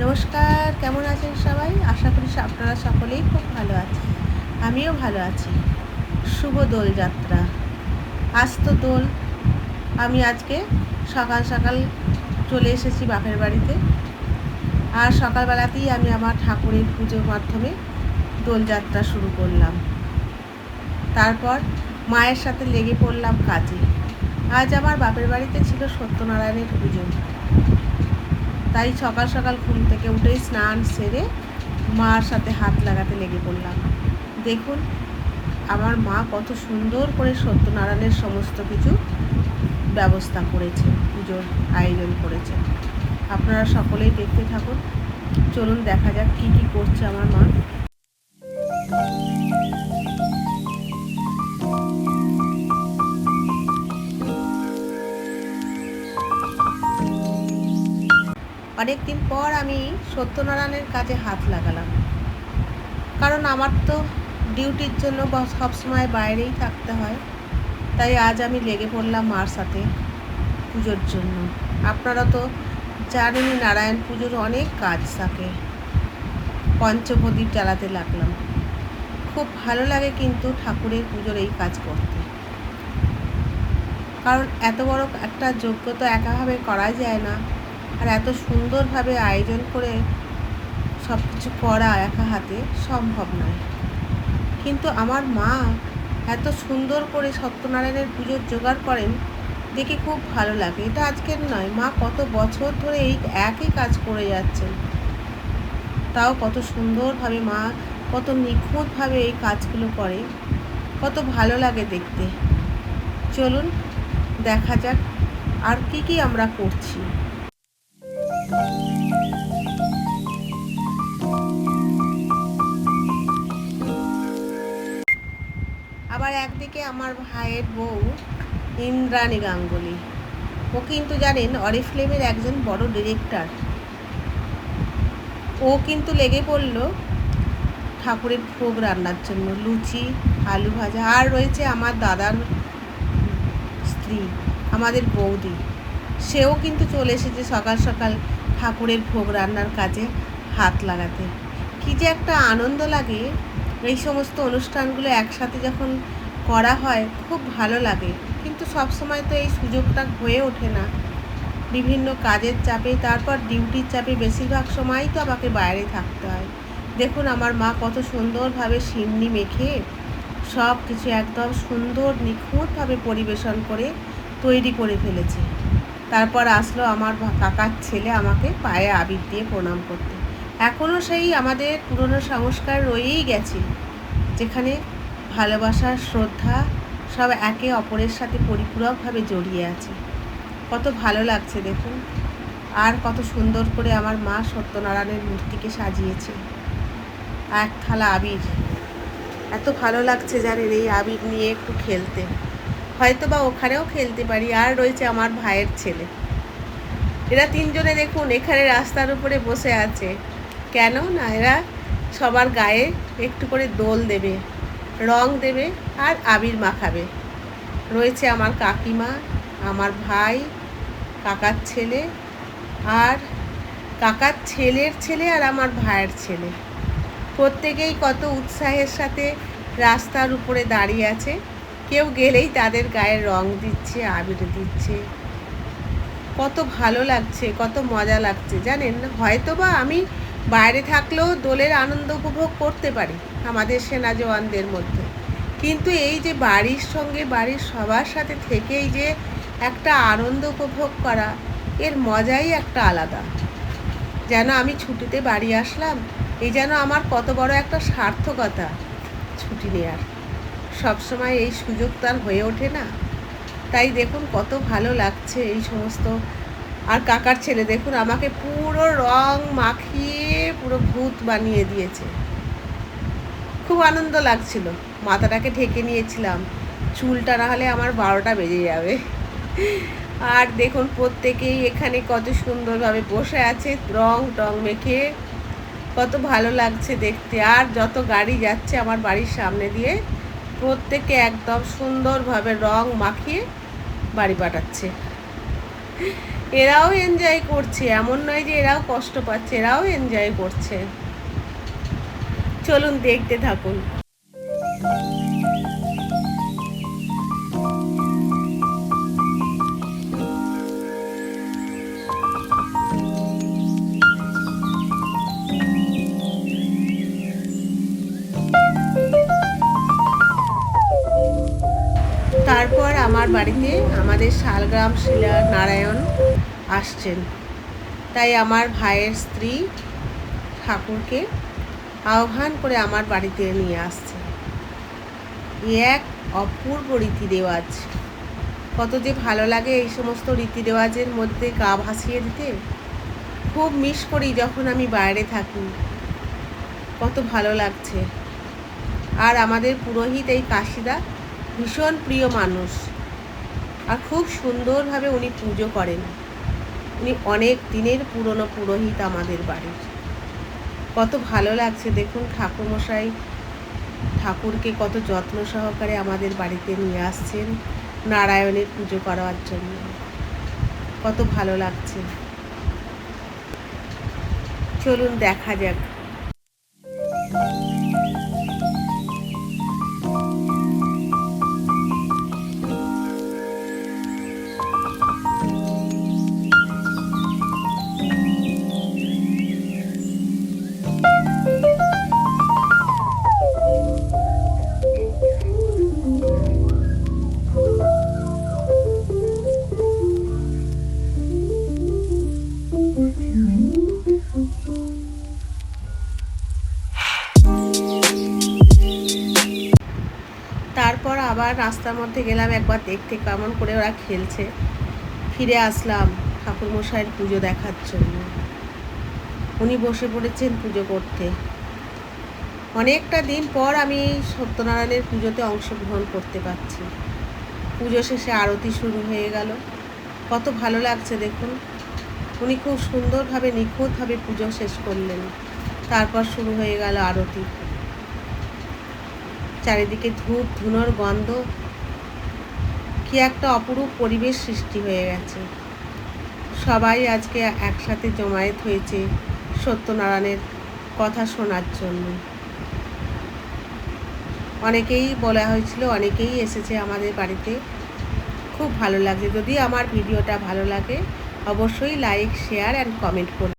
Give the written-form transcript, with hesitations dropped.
নমস্কার, কেমন আছেন সবাই? আশা করি আপনারা সকলেই খুব ভালো আছেন। আমিও ভালো আছি। শুভ দোলযাত্রা। আজ তো দোল। আমি আজকে সকাল সকাল চলে এসেছি বাপের বাড়িতে। আর সকালবেলাতেই আমি আমার ঠাকুরের পুজোর মাধ্যমে দোলযাত্রা শুরু করলাম। তারপর মায়ের সাথে লেগে পড়লাম কাজে। আজ আমার বাপের বাড়িতে ছিল সত্যনারায়ণের পুজো। তাই সকাল সকাল ঘুম থেকে উঠেই স্নান সেরে মার সাথে হাত লাগাতে লেগে পড়লাম। দেখুন আমার মা কত সুন্দর করে সত্যনারায়ণের সমস্ত কিছু ব্যবস্থা করেছে, পুজোর আয়োজন করেছে। আপনারা সকলেই দেখতে থাকুন। চলুন দেখা যাক কি কি করছে আমার মা। অনেকদিন পর আমি সত্যনারায়ণের কাজে হাত লাগালাম, কারণ আমার তো ডিউটির জন্য সবসময় বাইরেই থাকতে হয়। তাই আজ আমি লেগে পড়লাম মার সাথে পুজোর জন্য। আপনারা তো জানেনই নারায়ণ পুজোর অনেক কাজ থাকে। পঞ্চপ্রদীপ জ্বালাতে লাগলাম। খুব ভালো লাগে কিন্তু ঠাকুরের পুজোর এই কাজ করতে, কারণ এত বড় একটা যজ্ঞ তো একাভাবে করা যায় না। আর এত সুন্দরভাবে আয়োজন করে সব কিছু করা একা হাতে সম্ভব নয়। কিন্তু আমার মা এত সুন্দর করে সত্যনারায়ণের পুজোর জোগাড় করেন, দেখে খুব ভালো লাগে। এটা আজকের নয়, মা কত বছর ধরে এই একই কাজ করে যাচ্ছেন। তাও কত সুন্দরভাবে মা কত নিখুঁতভাবে এই কাজগুলো করে, কত ভালো লাগে দেখতে। চলুন দেখা যাক আর কি কি আমরা করছি। আবার একদিকে আমার ভাইয়ের বউ ইন্দ্রাণী গাঙ্গুলি, ও কিন্তু জানেন অরিফ্লেমের একজন বড় ডিরেক্টর। ও কিন্তু লেগে পড়ল ঠাকুরের ভোগ রান্নার জন্য, লুচি, আলু ভাজা। আর রয়েছে আমার দাদার স্ত্রী, আমাদের বৌদি, সেও কিন্তু চলে এসেছে সকাল সকাল ঠাকুরের ভোগ রান্নার কাজে হাত লাগাতে। কী যে একটা আনন্দ লাগে এই সমস্ত অনুষ্ঠানগুলো একসাথে যখন করা হয়, খুব ভালো লাগে। কিন্তু সবসময় তো এই সুযোগটা হয়ে ওঠে না, বিভিন্ন কাজের চাপে, তারপর ডিউটির চাপে বেশিরভাগ সময়ই তো আমাকে বাইরে থাকতে হয়। দেখুন আমার মা কত সুন্দরভাবে সিন্নি মেখে সব কিছু একদম সুন্দর নিখুঁতভাবে পরিবেশন করে তৈরি করে ফেলেছে। তারপর আসলো আমার কাকার ছেলে আমাকে পায়ে আবির দিয়ে প্রণাম করতে। এখনও সেই আমাদের পুরনো সংস্কার রয়েই গেছে, যেখানে ভালোবাসা, শ্রদ্ধা সব একে অপরের সাথে পরিপূরকভাবে জড়িয়ে আছে। কত ভালো লাগছে দেখুন। আর কত সুন্দর করে আমার মা সত্যনারায়ণের মূর্তিকে সাজিয়েছে। এক থালা আবির, এত ভালো লাগছে জানেন এই আবির নিয়ে একটু খেলতে। হয়তো বা ওখানেও খেলতে পারি। আর রয়েছে আমার ভাইয়ের ছেলে, এরা তিনজনে দেখুন এখানে রাস্তার উপরে বসে আছে। কেন না, এরা সবার গায়ে একটু করে দোল দেবে, রং দেবে আর আবির মাখাবে। রয়েছে আমার কাকিমা, আমার ভাই, কাকার ছেলে, আর কাকার ছেলের ছেলে, আর আমার ভাইয়ের ছেলে। প্রত্যেকেই কত উৎসাহের সাথে রাস্তার উপরে দাঁড়িয়ে আছে। কেউ গেলেই তাদের গায়ে রং দিচ্ছে, আবির দিচ্ছে। কত ভালো লাগছে, কত মজা লাগছে জানেন। হয়তো বা আমি বাইরে থাকলেও দোলের আনন্দ উপভোগ করতে পারি আমাদের সেনা জওয়ানদের মধ্যে, কিন্তু এই যে বাড়ির সঙ্গে বাড়ির সবার সাথে থেকেই যে একটা আনন্দ উপভোগ করা, এর মজাই একটা আলাদা। যেন আমি ছুটিতে বাড়ি আসলাম, এই যেন আমার কত বড় একটা সার্থকতা ছুটি নেওয়ার। সবসময় এই সুযোগ তো আর হয়ে ওঠে না। তাই দেখুন কত ভালো লাগছে এই সমস্ত। আর কাকার ছেলে দেখুন আমাকে পুরো রং মাখিয়ে পুরো ভূত বানিয়ে দিয়েছে। খুব আনন্দ লাগছিল। মাথাটাকে ঢেকে নিয়েছিলাম, চুলটা না হলে আমার 12টা বেজে যাবে। আর দেখুন প্রত্যেকেই এখানে কত সুন্দরভাবে বসে আছে রং টং মেখে, কত ভালো লাগছে দেখতে। আর যত গাড়ি যাচ্ছে আমার বাড়ির সামনে দিয়ে, প্রত্যেকে একদম সুন্দরভাবে রং মাখিয়ে বাড়ি পাঠাচ্ছে। এরাও এনজয় করছে, এমন নয় যে এরাও কষ্ট পাচ্ছে, এরাও এনজয় করছে। চলুন দেখতে থাকুন। তারপর আমার বাড়িতে আমাদের শালগ্রাম শিলা নারায়ণ আসছেন, তাই আমার ভাইয়ের স্ত্রী ঠাকুরকে আহ্বান করে আমার বাড়িতে নিয়ে আসছে। এক অপূর্ব রীতি রেওয়াজ, কত যে ভালো লাগে এই সমস্ত রীতি রেওয়াজের মধ্যে গা ভাসিয়ে দিতে। খুব মিস করি যখন আমি বাইরে থাকি, কত ভালো লাগছে। আর আমাদের পুরোহিত এই কাশিদা ভীষণ প্রিয় মানুষ, আর খুব সুন্দরভাবে উনি পুজো করেন। উনি অনেক দিনের পুরনো পুরোহিত আমাদের বাড়ির। কত ভালো লাগছে দেখুন, ঠাকুরমশাই ঠাকুরকে কত যত্ন সহকারে আমাদের বাড়িতে নিয়ে আসছেন নারায়ণের পুজো করার জন্য। কত ভালো লাগছে, চলুন দেখা যাক। তারপর আবার রাস্তার মধ্যে গেলাম একবার দেখতে কেমন করে ওরা খেলছে। ফিরে আসলাম ঠাকুরমশাইয়ের পুজো দেখার জন্য। উনি বসে পড়েছেন পুজো করতে। অনেকটা দিন পর আমি এই সত্যনারায়ণের পুজোতে অংশগ্রহণ করতে পারছি। পুজো শেষে আরতি শুরু হয়ে গেল। কত ভালো লাগছে দেখুন, উনি খুব সুন্দরভাবে নিখুঁতভাবে পুজো শেষ করলেন। তারপর শুরু হয়ে গেল আরতি। চারিদিকে ধূপ ধুনোর গন্ধ, কি একটা অপরূপ পরিবেশ সৃষ্টি হয়ে গেছে। সবাই আজকে একসাথে জমায়েত হয়েছে সত্যনারায়ণের কথা শোনার জন্য। অনেকেই বলা হয়েছিল, অনেকেই এসেছে আমাদের বাড়িতে। খুব ভালো লাগছে। যদি আমার ভিডিওটা ভালো লাগে অবশ্যই লাইক, শেয়ার অ্যান্ড কমেন্ট করুন।